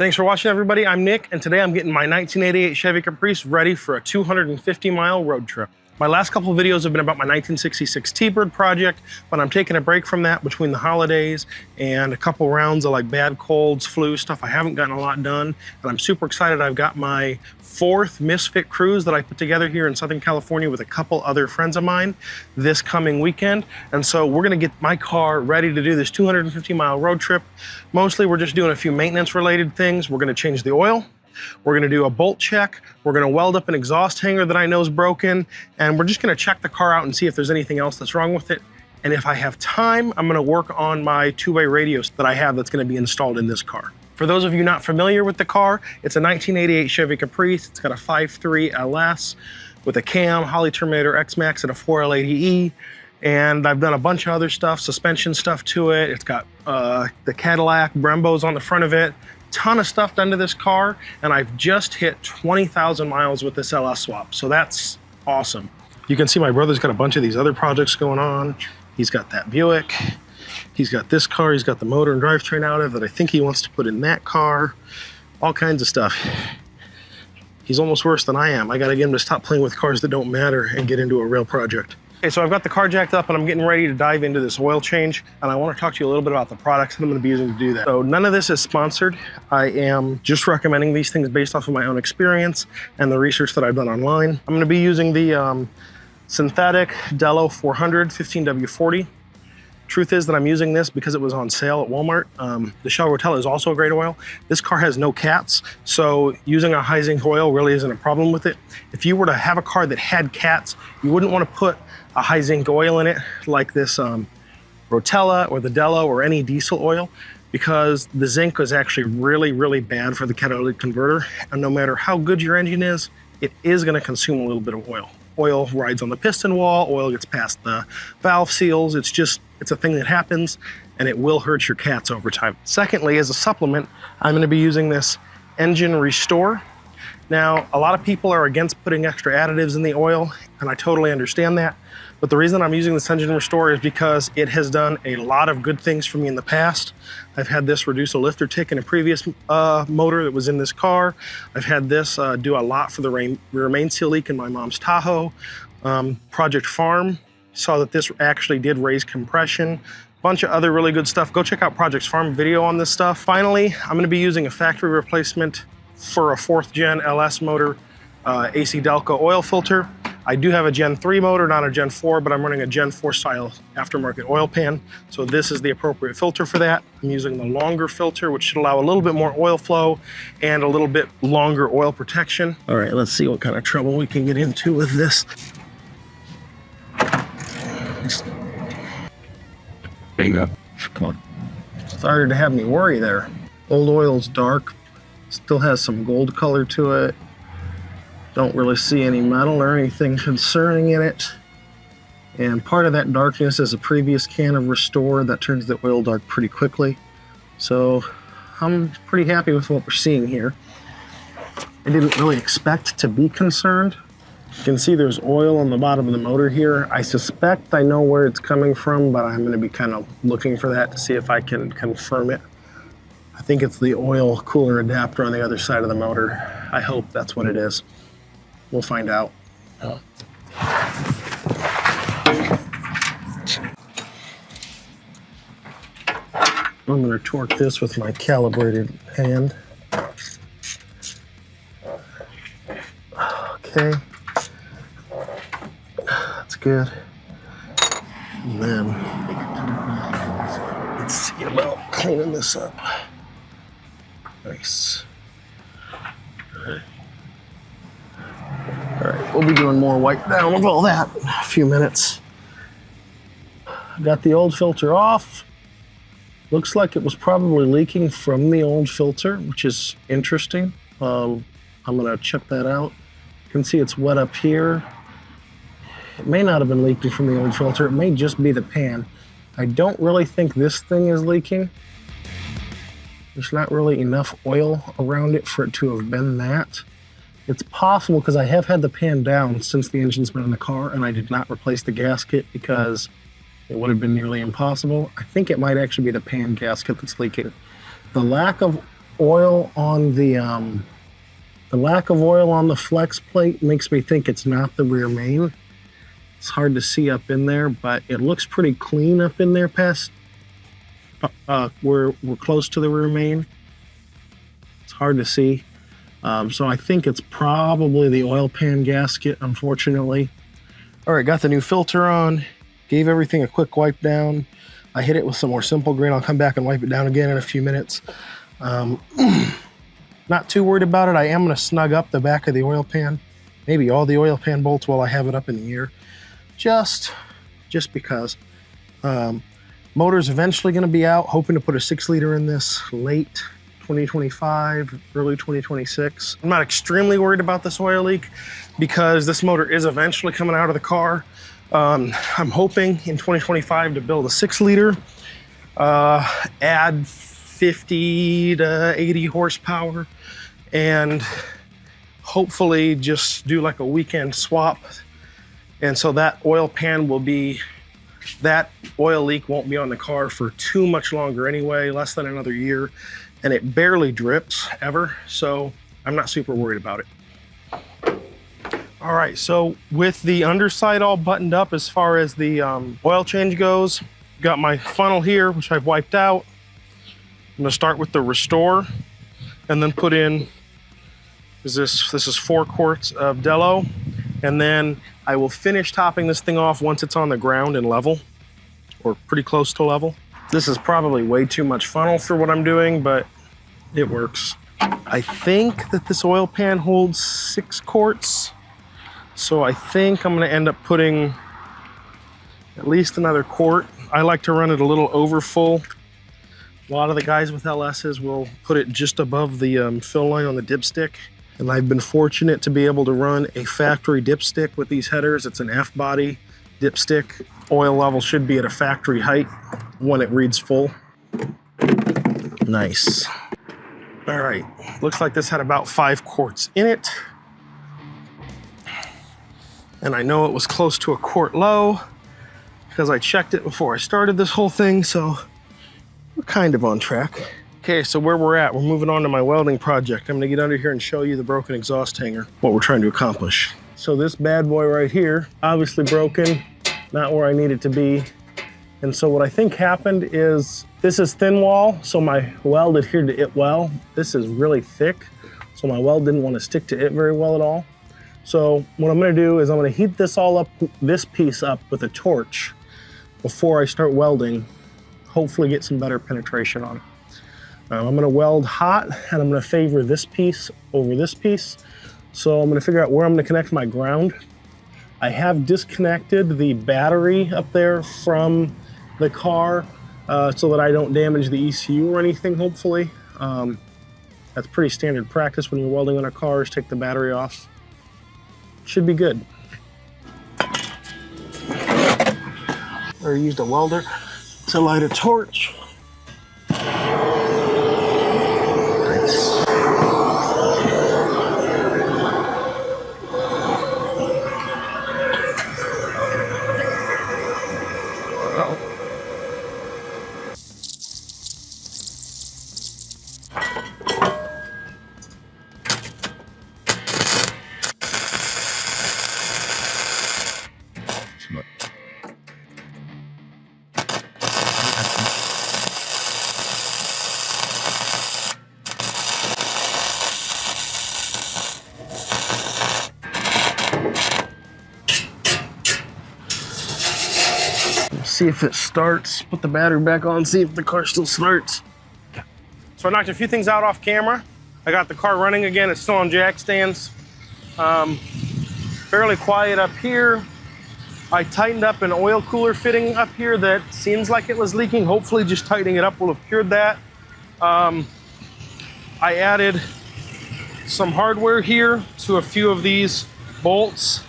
Thanks for watching, everybody. I'm Nick, and today I'm getting my 1988 Chevy Caprice ready for a 250-mile road trip. My last couple of videos have been about my 1966 T-Bird project, but I'm taking a break from that between the holidays and a couple rounds of like bad colds, flu stuff. I haven't gotten a lot done, and I'm super excited. I've got my fourth Misfit Cruise that I put together here in Southern California with a couple other friends of mine this coming weekend. And so we're gonna get my car ready to do this 250-mile road trip. Mostly we're just doing a few maintenance related things. We're gonna change the oil. We're gonna do a bolt check. We're gonna weld up an exhaust hanger that I know is broken. And we're just gonna check the car out and see if there's anything else that's wrong with it. And if I have time, I'm gonna work on my two-way radios that I have that's gonna be installed in this car. For those of you not familiar with the car, it's a 1988 Chevy Caprice. It's got a 5.3 LS with a cam, Holley Terminator X-Max, and a 4L80E. And I've done a bunch of other stuff, suspension stuff to it. It's got the Cadillac Brembos on the front of it. Ton of stuff done to this car, and I've just hit 20,000 miles with this LS swap, so that's awesome. You can see my brother's got a bunch of these other projects going on. He's got that Buick. He's got this car. He's got the motor and drivetrain out of that I think he wants to put in that car. All kinds of stuff. He's almost worse than I am. I gotta get him to stop playing with cars that don't matter and get into a real project. Okay, so I've got the car jacked up and I'm getting ready to dive into this oil change, and I want to talk to you a little bit about the products that I'm going to be using to do that. So none of this is sponsored. I am just recommending these things based off of my own experience and the research that I've done online. I'm going to be using the synthetic Dello 400 15W40. Truth is that I'm using this because it was on sale at Walmart. The Shell Rotella is also a great oil. This car has no cats, so using a high zinc oil really isn't a problem with it. If you were to have a car that had cats, you wouldn't want to put a high zinc oil in it like this Rotella or the Dello or any diesel oil, because the zinc is actually really, really bad for the catalytic converter. And no matter how good your engine is, it is going to consume a little bit of oil. Oil rides on the piston wall, oil gets past the valve seals. It's a thing that happens, and it will hurt your cats over time. Secondly, as a supplement, I'm going to be using this Engine Restore. Now, a lot of people are against putting extra additives in the oil, and I totally understand that. But the reason I'm using this Engine Restore is because it has done a lot of good things for me in the past. I've had this reduce a lifter tick in a previous motor that was in this car. I've had this do a lot for the rear main seal leak in my mom's Tahoe. Project Farm saw that this actually did raise compression. Bunch of other really good stuff. Go check out Project Farm video on this stuff. Finally, I'm going to be using a factory replacement for a 4th gen LS motor, AC Delco oil filter. I do have a Gen 3 motor, not a Gen 4, but I'm running a Gen 4 style aftermarket oil pan. So this is the appropriate filter for that. I'm using the longer filter, which should allow a little bit more oil flow and a little bit longer oil protection. All right, let's see what kind of trouble we can get into with this. There you go. Come on. Started to have me worry there. Old oil's dark, still has some gold color to it. Don't really see any metal or anything concerning in it. And part of that darkness is a previous can of Restore that turns the oil dark pretty quickly. So I'm pretty happy with what we're seeing here. I didn't really expect to be concerned. You can see there's oil on the bottom of the motor here. I suspect I know where it's coming from, but I'm going to be kind of looking for that to see if I can confirm it. I think it's the oil cooler adapter on the other side of the motor. I hope that's what it is. We'll find out. I'm going to torque this with my calibrated hand. Okay. That's good. And then let's see about cleaning this up. Nice. All right, we'll be doing more wipe down of all that in a few minutes. Got the old filter off. Looks like it was probably leaking from the old filter, which is interesting. I'm gonna check that out. You can see it's wet up here. It may not have been leaking from the old filter. It may just be the pan. I don't really think this thing is leaking. There's not really enough oil around it for it to have been that. It's possible because I have had the pan down since the engine's been in the car, and I did not replace the gasket because it would have been nearly impossible. I think it might actually be the pan gasket that's leaking. The lack of oil on the lack of oil on the flex plate makes me think it's not the rear main. It's hard to see up in there, but it looks pretty clean up in there past we're close to the rear main. It's hard to see. So I think it's probably the oil pan gasket, unfortunately. All right, got the new filter on, gave everything a quick wipe down. I hit it with some more Simple Green. I'll come back and wipe it down again in a few minutes. Not too worried about it. I am gonna snug up the back of the oil pan, maybe all the oil pan bolts while I have it up in the air, just because. Motor's eventually gonna be out, hoping to put a 6-liter in this late 2025, early 2026. I'm not extremely worried about this oil leak because this motor is eventually coming out of the car. I'm hoping in 2025 to build a 6-liter, add 50 to 80 horsepower, and hopefully just do like a weekend swap. And so that oil pan will be, that oil leak won't be on the car for too much longer anyway, less than another year. And it barely drips ever, so I'm not super worried about it. All right, so with the underside all buttoned up as far as the oil change goes, got my funnel here, which I've wiped out. I'm gonna start with the Restore and then put in, this is 4 quarts of Dello, and then I will finish topping this thing off once it's on the ground and level, or pretty close to level. This is probably way too much funnel for what I'm doing, but it works. I think that this oil pan holds 6 quarts. So I think I'm gonna end up putting at least another quart. I like to run it a little over full. A lot of the guys with LSs will put it just above the fill line on the dipstick. And I've been fortunate to be able to run a factory dipstick with these headers. It's an F-body dipstick. Oil level should be at a factory height when it reads full. Nice. All right, looks like this had about 5 quarts in it. And I know it was close to a quart low because I checked it before I started this whole thing, so we're kind of on track. Okay, so where we're at, we're moving on to my welding project. I'm gonna get under here and show you the broken exhaust hanger, what we're trying to accomplish. So this bad boy right here, obviously broken, not where I need it to be. And so what I think happened is, this is thin wall, so my weld adhered to it well. This is really thick, so my weld didn't want to stick to it very well at all. So what I'm gonna do is I'm gonna heat this all up, this piece up with a torch before I start welding, hopefully get some better penetration on it. I'm gonna weld hot, and I'm gonna favor this piece over this piece. So I'm gonna figure out where I'm gonna connect my ground. I have disconnected the battery up there from the car so that I don't damage the ECU or anything, hopefully. That's pretty standard practice when you're welding on a car, is take the battery off. Should be good. I used a welder to light a torch. See if it starts, put the battery back on, see if the car still starts. So I knocked a few things out off camera. I got the car running again, it's still on jack stands. Fairly quiet up here. I tightened up an oil cooler fitting up here that seems like it was leaking. Hopefully just tightening it up will have cured that. I added some hardware here to a few of these bolts.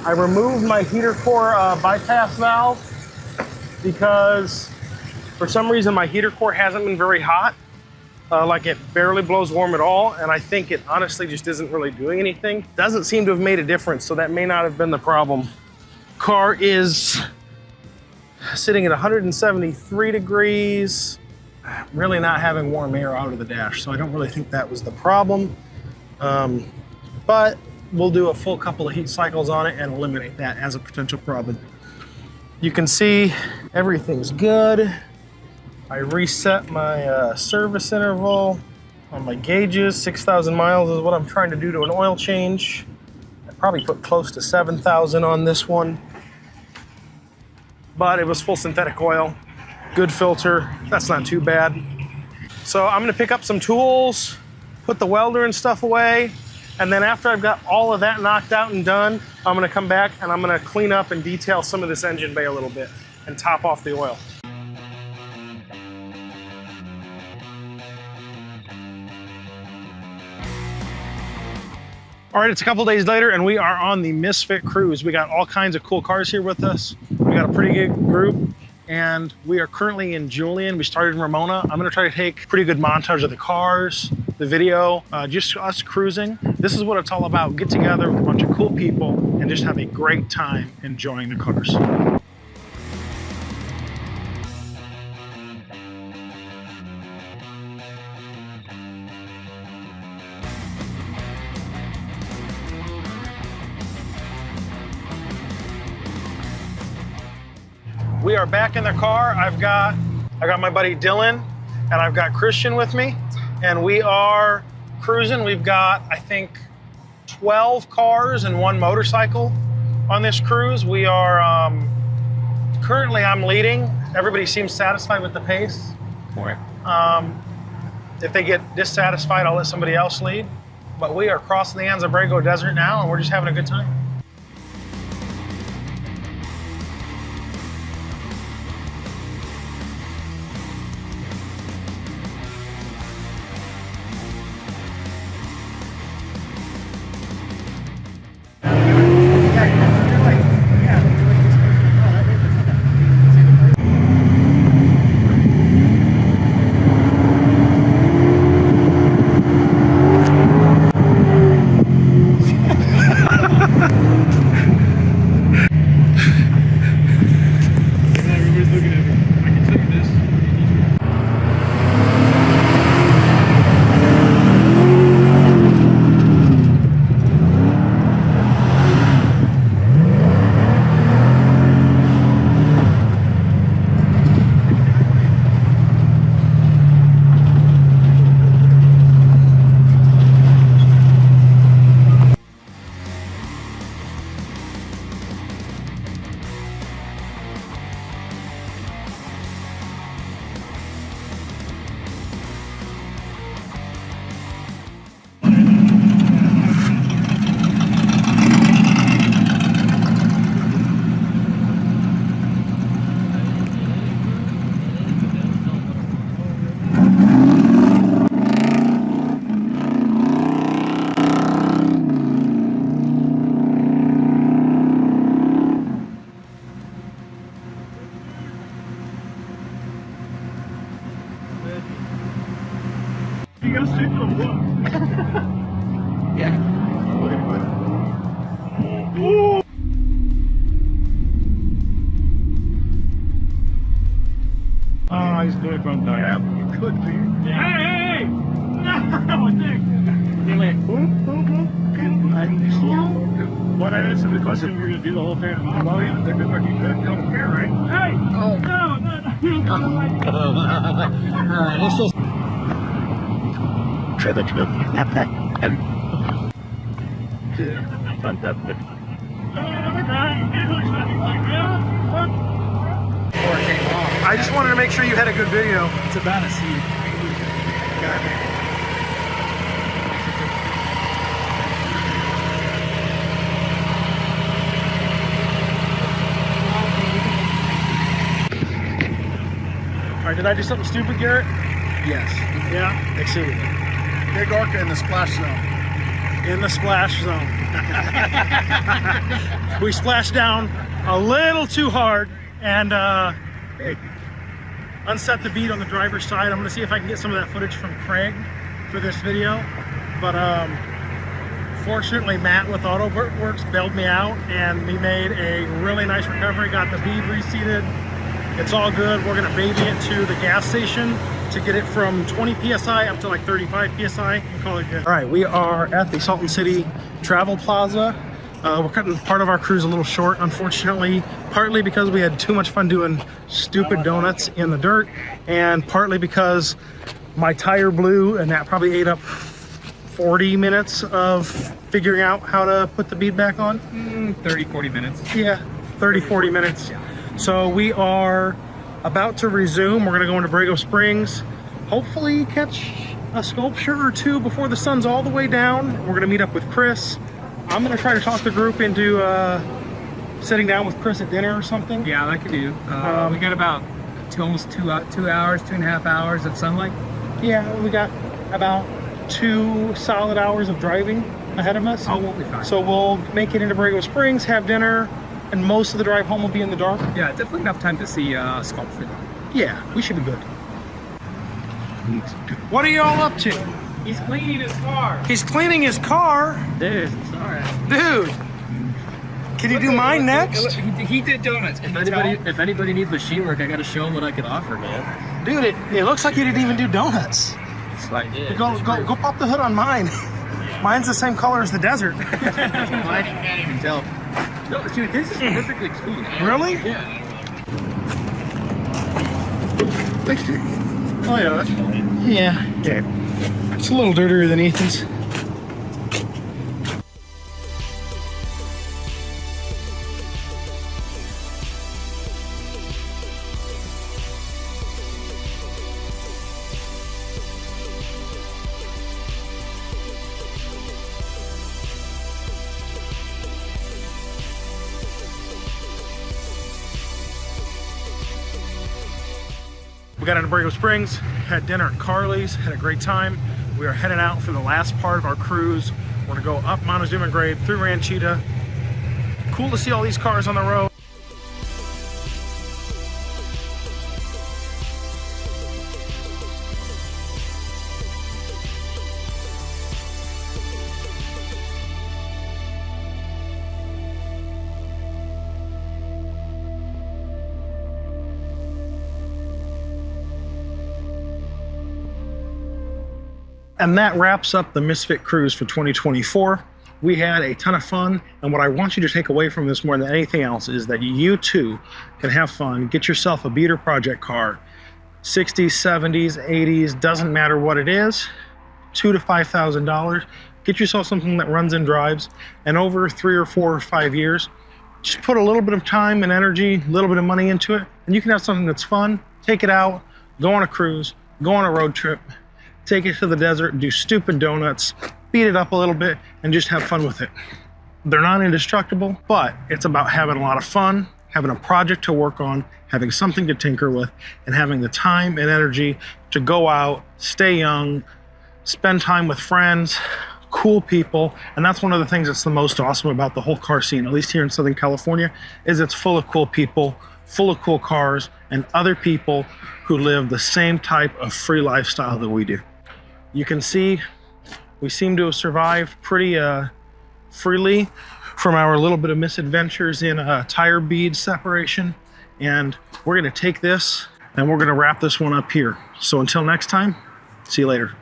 I removed my heater core bypass valve because for some reason my heater core hasn't been very hot. Like it barely blows warm at all, and I think it honestly just isn't really doing anything. Doesn't seem to have made a difference, so that may not have been the problem. Car is sitting at 173 degrees. really not having warm air out of the dash, so I don't really think that was the problem. But we'll do a full couple of heat cycles on it and eliminate that as a potential problem. You can see everything's good. I reset my service interval on my gauges. 6,000 miles is what I'm trying to do to an oil change. I probably put close to 7,000 on this one, but it was full synthetic oil. Good filter, that's not too bad. So I'm gonna pick up some tools, put the welder and stuff away, and then after I've got all of that knocked out and done, I'm gonna come back and I'm gonna clean up and detail some of this engine bay a little bit and top off the oil. All right, it's a couple days later and we are on the Misfit Cruise. We got all kinds of cool cars here with us. We got a pretty good group and we are currently in Julian. We started in Ramona. I'm gonna try to take a pretty good montage of the cars, the video, just us cruising. This is what it's all about. Get together with a bunch of cool people and just have a great time enjoying the cars. We are back in the car. I got my buddy Dylan and I've got Christian with me, and we are cruising. We've got, I think, 12 cars and 1 motorcycle on this cruise. We are, currently I'm leading. Everybody seems satisfied with the pace. If they get dissatisfied, I'll let somebody else lead. But we are crossing the Anza-Borrego Desert now and we're just having a good time. He's good from the app. Could be. Hey! No, Nick! You're like, what I answered the question, we're going to do the whole thing. Well, yeah, they're good looking good. You don't care, right? Hey! Oh. No. Let's just... Try the trip. Fantastic. I just wanted to make sure you had a good video. It's about a scene. All right, did I do something stupid, Garrett? Yes. Yeah? Exceedingly. Big orca in the splash zone. In the splash zone. We splashed down a little too hard and unset the beat on the driver's side. I'm gonna see if I can get some of that footage from Craig for this video. But fortunately, Matt with AutoWorks bailed me out and we made a really nice recovery. Got the bead reseated. It's all good. We're gonna baby it to the gas station to get it from 20 PSI up to like 35 PSI. Call it good. All right, we are at the Salton City Travel Plaza. We're cutting part of our cruise a little short, unfortunately, partly because we had too much fun doing stupid donuts in the dirt, and partly because my tire blew, and that probably ate up 40 minutes of figuring out how to put the bead back on. 30, 40 minutes. Yeah, 30, 40 minutes. Yeah. So we are about to resume. We're gonna go into Borrego Springs, hopefully catch a sculpture or two before the sun's all the way down. We're gonna meet up with Chris. I'm gonna try to talk the group into sitting down with Chris at dinner or something. Yeah, that could do. We got about almost 2 hours, 2.5 hours of sunlight. Yeah, we got about 2 solid hours of driving ahead of us. Oh, we'll be fine. So we'll make it into Borrego Springs, have dinner, and most of the drive home will be in the dark. Yeah, definitely enough time to see sculpture. Yeah, we should be good. What are y'all up to? He's cleaning his car. He's cleaning his car. Dude, sorry. Dude, can you do mine next? He did donuts. If anybody needs machine work, I gotta show him what I can offer, man. Dude, it looks like you didn't even do donuts. It's like, yeah. Go pop the hood on mine. Mine's the same color as the desert. Mine, you can't even tell. No, dude, this is perfectly clean. Really? Yeah. Thanks, dude. Oh yeah, that's fine. Yeah. Okay. It's a little dirtier than Ethan's. We got into Borrego Springs, had dinner at Carly's, had a great time. We are heading out for the last part of our cruise. We're gonna go up Montezuma Grade, through Ranchita. Cool to see all these cars on the road. And that wraps up the Misfit Cruise for 2024. We had a ton of fun, and what I want you to take away from this more than anything else is that you too can have fun. Get yourself a beater project car, 60s, 70s, 80s, doesn't matter what it is, $2,000 to $5,000. Get yourself something that runs and drives, and over 3 or 4 or 5 years, just put a little bit of time and energy, a little bit of money into it, and you can have something that's fun. Take it out, go on a cruise, go on a road trip, take it to the desert, do stupid donuts, beat it up a little bit, and just have fun with it. They're not indestructible, but it's about having a lot of fun, having a project to work on, having something to tinker with, and having the time and energy to go out, stay young, spend time with friends, cool people. And that's one of the things that's the most awesome about the whole car scene, at least here in Southern California, is it's full of cool people, full of cool cars, and other people who live the same type of free lifestyle that we do. You can see we seem to have survived pretty freely from our little bit of misadventures in tire bead separation. And we're gonna take this and we're gonna wrap this one up here. So until next time, see you later.